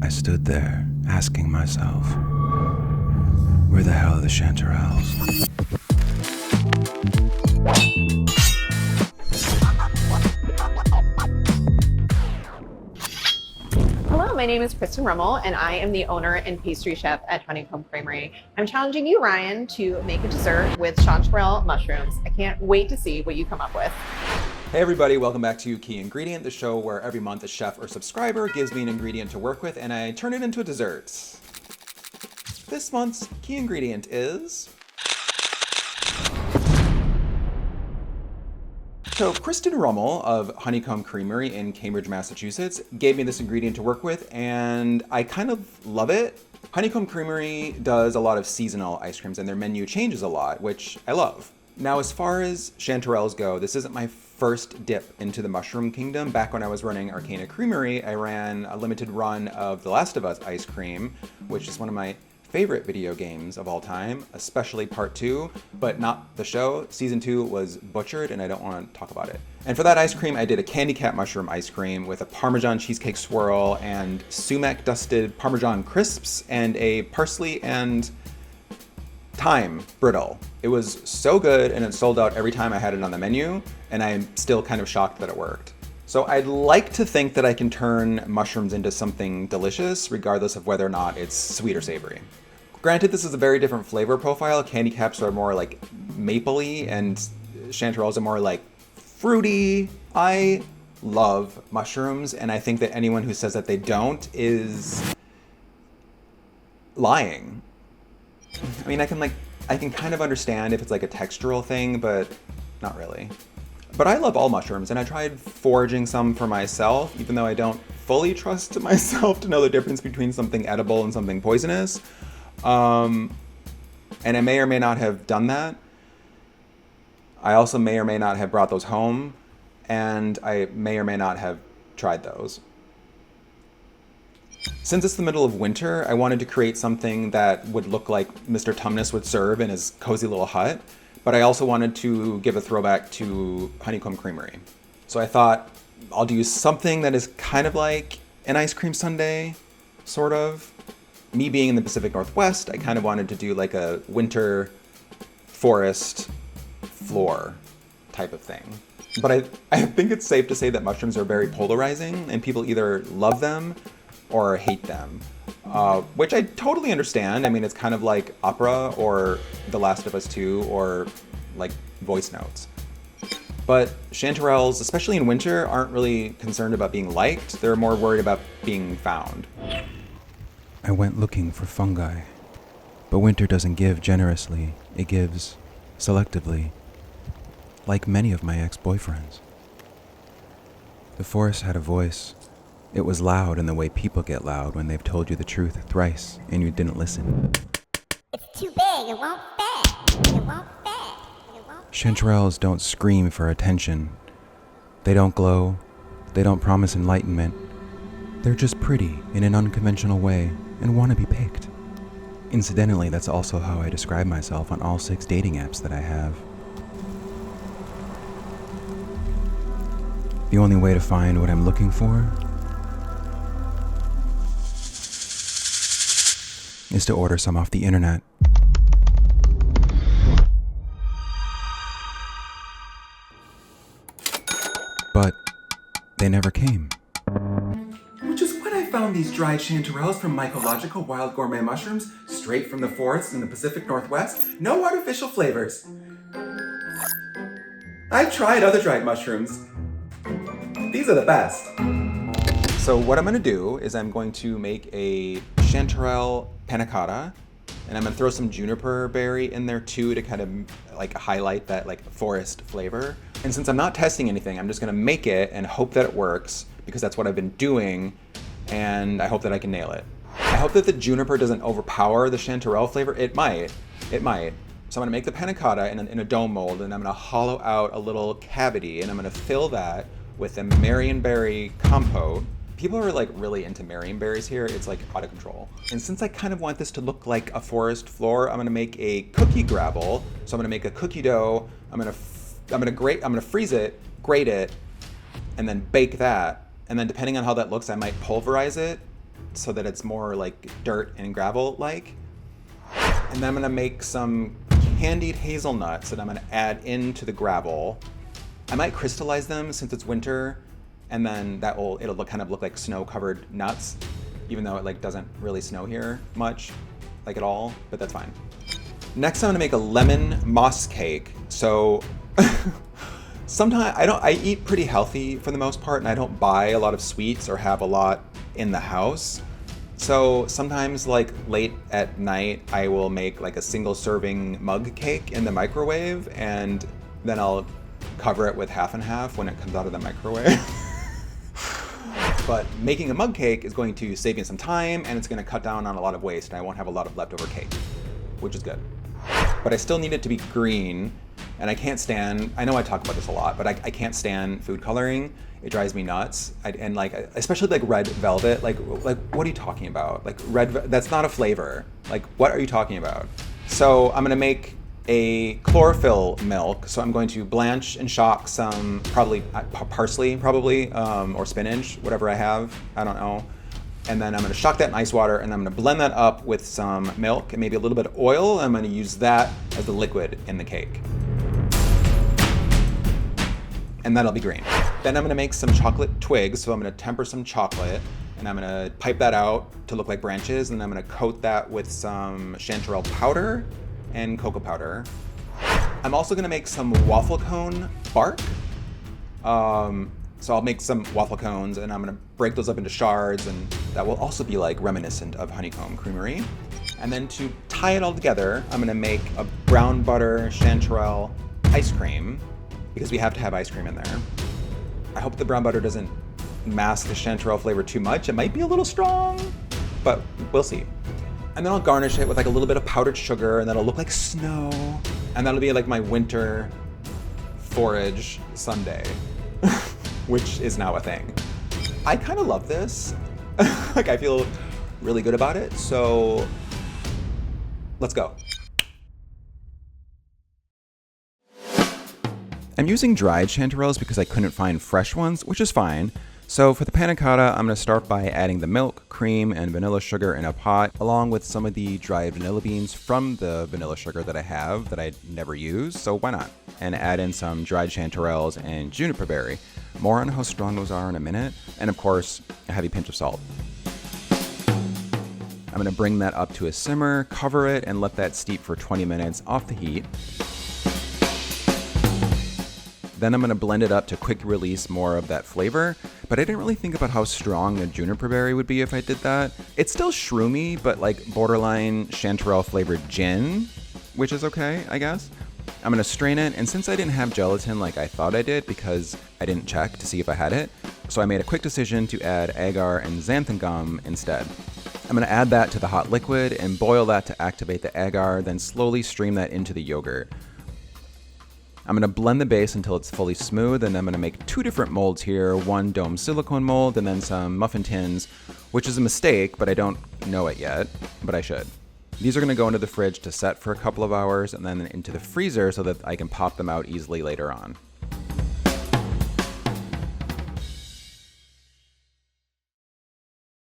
I stood there, asking myself, where the hell are the chanterelles? Hello, my name is Kristen Rummel, and I am the owner and pastry chef at Honeycomb Creamery. I'm challenging you, Ryan, to make a dessert with chanterelle mushrooms. I can't wait to see what you come up with. Hey everybody, welcome back to Key Ingredient, the show where every month a chef or subscriber gives me an ingredient to work with and I turn it into a dessert. This month's key ingredient is... So Kristen Rummel of Honeycomb Creamery in Cambridge, Massachusetts gave me this ingredient to work with and I kind of love it. Honeycomb Creamery does a lot of seasonal ice creams and their menu changes a lot, which I love. Now, as far as chanterelles go, this isn't my first dip into the mushroom kingdom. Back when I was running Arcana Creamery, I ran a limited run of The Last of Us ice cream, which is one of my favorite video games of all time, especially part 2, but not the show. Season 2 was butchered and I don't want to talk about it. And for that ice cream, I did a candy cat mushroom ice cream with a Parmesan cheesecake swirl and sumac dusted Parmesan crisps and a parsley and thyme brittle. It was so good and it sold out every time I had it on the menu, and I'm still kind of shocked that it worked. So I'd like to think that I can turn mushrooms into something delicious, regardless of whether or not it's sweet or savory. Granted, this is a very different flavor profile. Candy caps are more like mapley and chanterelles are more like fruity. I love mushrooms, and I think that anyone who says that they don't is lying. I mean, I can kind of understand if it's like a textural thing, but not really. But I love all mushrooms, and I tried foraging some for myself, even though I don't fully trust myself to know the difference between something edible and something poisonous. And I may or may not have done that. I also may or may not have brought those home, and I may or may not have tried those. Since it's the middle of winter, I wanted to create something that would look like Mr. Tumnus would serve in his cozy little hut, but I also wanted to give a throwback to Honeycomb Creamery. So I thought I'll do something that is kind of like an ice cream sundae, sort of. Me being in the Pacific Northwest, I kind of wanted to do like a winter forest floor type of thing. But I think it's safe to say that mushrooms are very polarizing and people either love them or hate them, which I totally understand. I mean, it's kind of like opera or The Last of Us 2 or like voice notes. But chanterelles, especially in winter, aren't really concerned about being liked. They're more worried about being found. I went looking for fungi, but winter doesn't give generously, it gives selectively, like many of my ex-boyfriends. The forest had a voice. It was loud in the way people get loud when they've told you the truth thrice and you didn't listen. It's too big, it won't fit. It won't fit. It won't fit. Chanterelles don't scream for attention. They don't glow. They don't promise enlightenment. They're just pretty in an unconventional way and want to be picked. Incidentally, that's also how I describe myself on all 6 dating apps that I have. The only way to find what I'm looking for is to order some off the internet. But they never came. Which is when I found these dried chanterelles from Mycological Wild Gourmet Mushrooms, straight from the forests in the Pacific Northwest. No artificial flavors. I've tried other dried mushrooms. These are the best. So what I'm gonna do is I'm going to make a chanterelle panna cotta, and I'm gonna throw some juniper berry in there too to kind of like highlight that like forest flavor. And since I'm not testing anything, I'm just gonna make it and hope that it works, because that's what I've been doing, and I hope that I can nail it. I hope that the juniper doesn't overpower the chanterelle flavor. It might. So I'm gonna make the panna cotta in a dome mold, and I'm gonna hollow out a little cavity, and I'm gonna fill that with a marionberry compote. People are like really into marionberries here. It's like out of control. And since I kind of want this to look like a forest floor, I'm gonna make a cookie gravel. So I'm gonna make a cookie dough. I'm gonna freeze it, grate it, and then bake that. And then depending on how that looks, I might pulverize it so that it's more like dirt and gravel like. And then I'm gonna make some candied hazelnuts that I'm gonna add into the gravel. I might crystallize them since it's winter, and then it'll kind of look like snow-covered nuts, even though it like doesn't really snow here much, like at all, but that's fine. Next, I'm gonna make a lemon moss cake. So sometimes I eat pretty healthy for the most part, and I don't buy a lot of sweets or have a lot in the house. So sometimes like late at night, I will make like a single serving mug cake in the microwave, and then I'll cover it with half and half when it comes out of the microwave. But making a mug cake is going to save me some time, and it's going to cut down on a lot of waste, and I won't have a lot of leftover cake, which is good. But I still need it to be green, and I can't stand, I know I talk about this a lot, but I can't stand food coloring. It drives me nuts. And like, especially like red velvet, like what are you talking about? Like that's not a flavor. Like, what are you talking about? So I'm gonna make a chlorophyll milk. So I'm going to blanch and shock some parsley, or spinach, whatever I have, I don't know. And then I'm gonna shock that in ice water, and I'm gonna blend that up with some milk and maybe a little bit of oil. I'm gonna use that as the liquid in the cake. And that'll be green. Then I'm gonna make some chocolate twigs. So I'm gonna temper some chocolate, and I'm gonna pipe that out to look like branches, and I'm gonna coat that with some chanterelle powder and cocoa powder. I'm also gonna make some waffle cone bark. So I'll make some waffle cones, and I'm gonna break those up into shards, and that will also be like reminiscent of Honeycomb Creamery. And then to tie it all together, I'm gonna make a brown butter chanterelle ice cream, because we have to have ice cream in there. I hope the brown butter doesn't mask the chanterelle flavor too much. It might be a little strong, but we'll see. And then I'll garnish it with like a little bit of powdered sugar, and that'll look like snow. And that'll be like my winter forage sundae, which is now a thing. I kind of love this. Like, I feel really good about it. So let's go. I'm using dried chanterelles because I couldn't find fresh ones, which is fine. So for the panna cotta, I'm going to start by adding the milk, cream, and vanilla sugar in a pot, along with some of the dried vanilla beans from the vanilla sugar that I have that I never use, so why not? And add in some dried chanterelles and juniper berry. More on how strong those are in a minute, and of course, a heavy pinch of salt. I'm going to bring that up to a simmer, cover it, and let that steep for 20 minutes off the heat. Then I'm going to blend it up to quick release more of that flavor, but I didn't really think about how strong the juniper berry would be if I did that. It's still shroomy, but like borderline chanterelle flavored gin, which is okay, I guess. I'm going to strain it, and since I didn't have gelatin like I thought I did because I didn't check to see if I had it, so I made a quick decision to add agar and xanthan gum instead. I'm going to add that to the hot liquid and boil that to activate the agar, then slowly stream that into the yogurt. I'm going to blend the base until it's fully smooth, and I'm going to make two different molds here, one domed silicone mold and then some muffin tins, which is a mistake, but I don't know it yet, but I should. These are going to go into the fridge to set for a couple of hours and then into the freezer so that I can pop them out easily later on.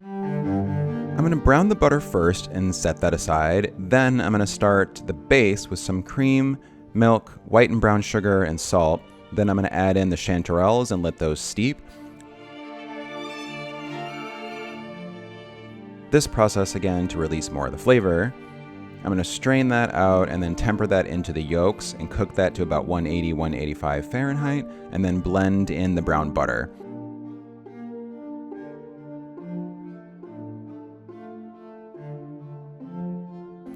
I'm going to brown the butter first and set that aside. Then I'm going to start the base with some cream, milk, white and brown sugar, and salt. Then I'm going to add in the chanterelles and let those steep. This process again to release more of the flavor. I'm going to strain that out and then temper that into the yolks and cook that to about 180, 185 Fahrenheit, and then blend in the brown butter.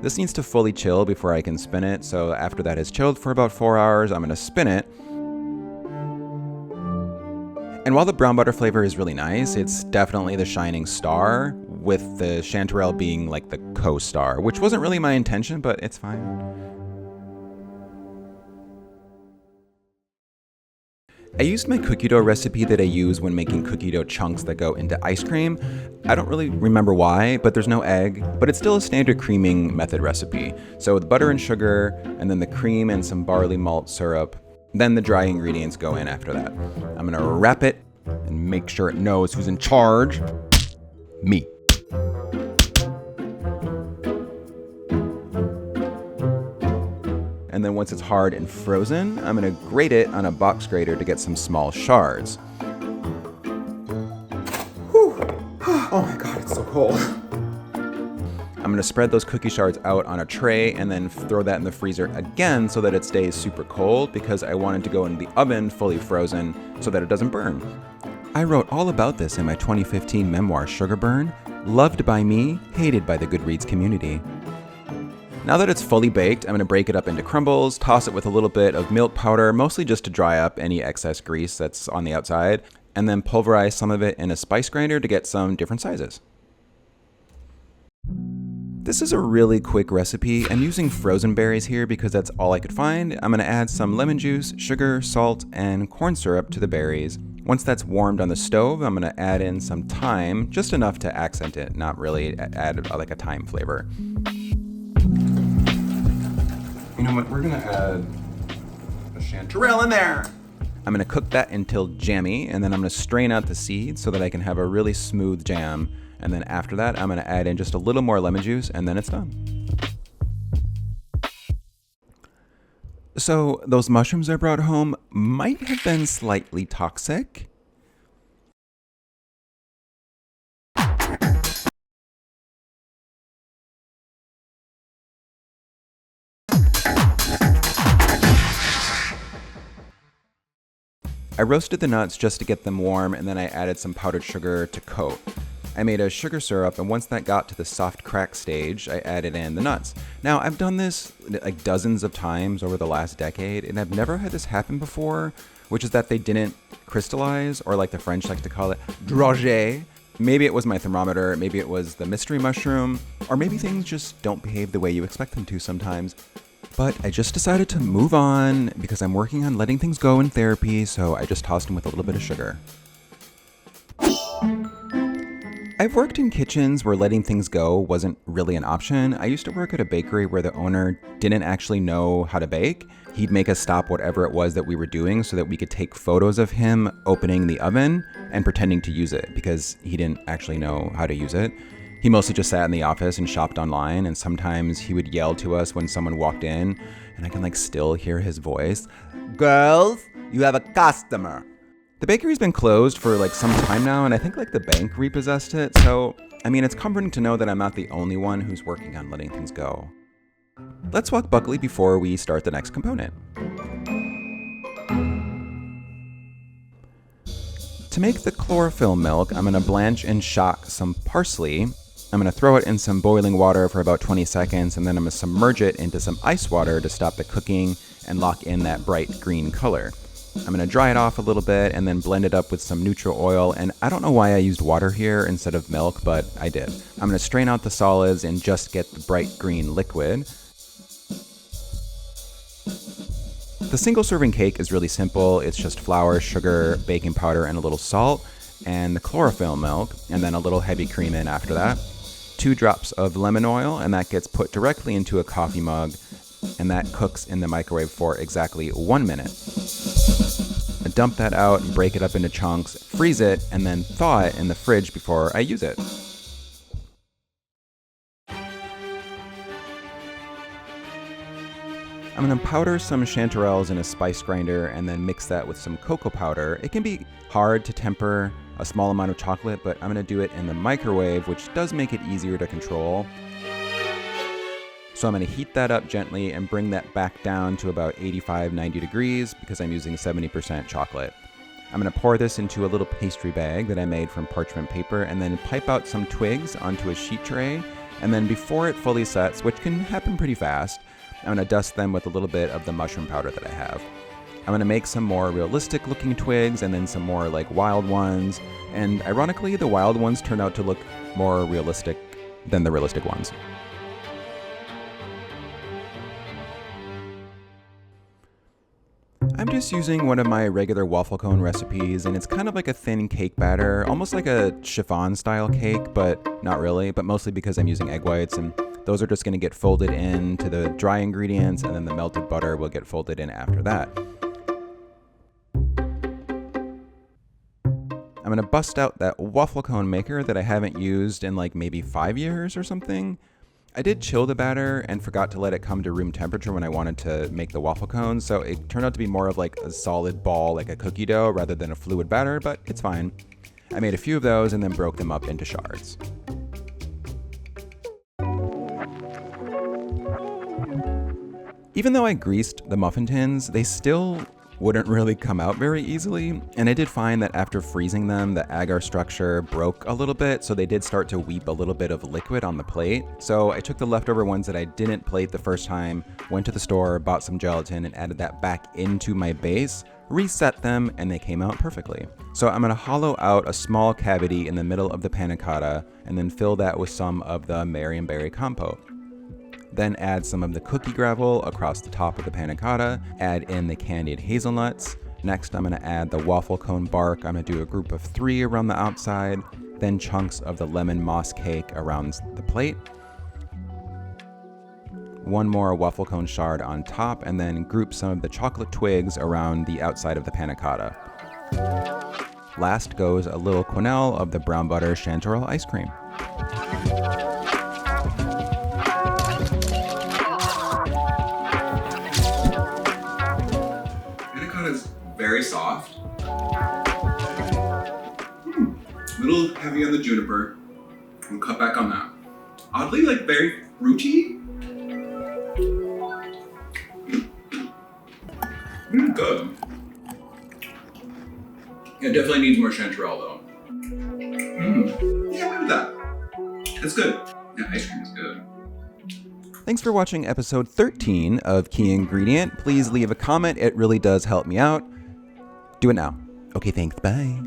This needs to fully chill before I can spin it, so after that has chilled for about 4 hours, I'm going to spin it. And while the brown butter flavor is really nice, it's definitely the shining star, with the chanterelle being like the co-star, which wasn't really my intention, but it's fine. I used my cookie dough recipe that I use when making cookie dough chunks that go into ice cream. I don't really remember why, but there's no egg, but it's still a standard creaming method recipe. So the butter and sugar, and then the cream and some barley malt syrup, then the dry ingredients go in after that. I'm gonna wrap it and make sure it knows who's in charge. Me. and then once it's hard and frozen, I'm gonna grate it on a box grater to get some small shards. Whew. Oh my God, it's so cold. I'm gonna spread those cookie shards out on a tray and then throw that in the freezer again so that it stays super cold, because I want it to go in the oven fully frozen so that it doesn't burn. I wrote all about this in my 2015 memoir, Sugar Burn, loved by me, hated by the Goodreads community. Now that it's fully baked, I'm gonna break it up into crumbles, toss it with a little bit of milk powder, mostly just to dry up any excess grease that's on the outside, and then pulverize some of it in a spice grinder to get some different sizes. This is a really quick recipe. I'm using frozen berries here because that's all I could find. I'm gonna add some lemon juice, sugar, salt, and corn syrup to the berries. Once that's warmed on the stove, I'm gonna add in some thyme, just enough to accent it, not really add like a thyme flavor. You know what, we're gonna add a chanterelle in there. I'm gonna cook that until jammy, and then I'm gonna strain out the seeds so that I can have a really smooth jam. And then after that, I'm gonna add in just a little more lemon juice, and then it's done. So those mushrooms I brought home might have been slightly toxic. I roasted the nuts just to get them warm, and then I added some powdered sugar to coat. I made a sugar syrup, and once that got to the soft crack stage, I added in the nuts. Now, I've done this like dozens of times over the last decade, and I've never had this happen before, which is that they didn't crystallize, or like the French like to call it, droger. Maybe it was my thermometer, maybe it was the mystery mushroom, or maybe things just don't behave the way you expect them to sometimes. But I just decided to move on because I'm working on letting things go in therapy, so I just tossed them with a little bit of sugar. I've worked in kitchens where letting things go wasn't really an option. I used to work at a bakery where the owner didn't actually know how to bake. He'd make us stop whatever it was that we were doing so that we could take photos of him opening the oven and pretending to use it, because he didn't actually know how to use it. He mostly just sat in the office and shopped online, and sometimes he would yell to us when someone walked in, and I can still hear his voice. "Girls, you have a customer." The bakery's been closed for some time now, and I think the bank repossessed it, so it's comforting to know that I'm not the only one who's working on letting things go. Let's walk Buckley before we start the next component. To make the chlorophyll milk, I'm gonna blanch and shock some parsley. I'm gonna throw it in some boiling water for about 20 seconds, and then I'm gonna submerge it into some ice water to stop the cooking and lock in that bright green color. I'm gonna dry it off a little bit and then blend it up with some neutral oil, and I don't know why I used water here instead of milk, but I did. I'm gonna strain out the solids and just get the bright green liquid. The single serving cake is really simple. It's just flour, sugar, baking powder, and a little salt, and the chlorophyll milk, and then a little heavy cream in after that. 2 drops of lemon oil, and that gets put directly into a coffee mug, and that cooks in the microwave for exactly 1 minute. I dump that out and break it up into chunks, freeze it, and then thaw it in the fridge before I use it. I'm gonna powder some chanterelles in a spice grinder and then mix that with some cocoa powder. It can be hard to temper a small amount of chocolate, but I'm gonna do it in the microwave, which does make it easier to control. So I'm gonna heat that up gently and bring that back down to about 85-90 degrees because I'm using 70% chocolate. I'm gonna pour this into a little pastry bag that I made from parchment paper and then pipe out some twigs onto a sheet tray. And then before it fully sets, which can happen pretty fast, I'm gonna dust them with a little bit of the mushroom powder that I have. I'm gonna make some more realistic looking twigs and then some more wild ones. And ironically, the wild ones turn out to look more realistic than the realistic ones. I'm just using one of my regular waffle cone recipes, and it's kind of like a thin cake batter, almost like a chiffon style cake, but not really, but mostly because I'm using egg whites, and those are just gonna get folded into the dry ingredients, and then the melted butter will get folded in after that. I'm gonna bust out that waffle cone maker that I haven't used in maybe 5 years or something. I did chill the batter and forgot to let it come to room temperature when I wanted to make the waffle cones, so it turned out to be more of like a solid ball, like a cookie dough, rather than a fluid batter, but it's fine. I made a few of those and then broke them up into shards. Even though I greased the muffin tins, they still wouldn't really come out very easily, and I did find that after freezing them, the agar structure broke a little bit, so they did start to weep a little bit of liquid on the plate. So I took the leftover ones that I didn't plate the first time, went to the store, bought some gelatin, and added that back into my base, reset them, and they came out perfectly. So I'm gonna hollow out a small cavity in the middle of the panna cotta, and then fill that with some of the marionberry compote. Then add some of the cookie gravel across the top of the panna cotta, add in the candied hazelnuts. Next, I'm gonna add the waffle cone bark. I'm gonna do a group of 3 around the outside, then chunks of the lemon moss cake around the plate. 1 more waffle cone shard on top, and then group some of the chocolate twigs around the outside of the panna cotta. Last goes a little quenelle of the brown butter chanterelle ice cream. Is very soft. A little heavy on the juniper. We'll cut back on that. Oddly, like very fruity. Good. It definitely needs more chanterelle though. Yeah, I'm with that. It's good. Yeah, ice cream is good. Thanks for watching episode 13 of Key Ingredient. Please leave a comment. It really does help me out. Do it now. Okay, thanks. Bye.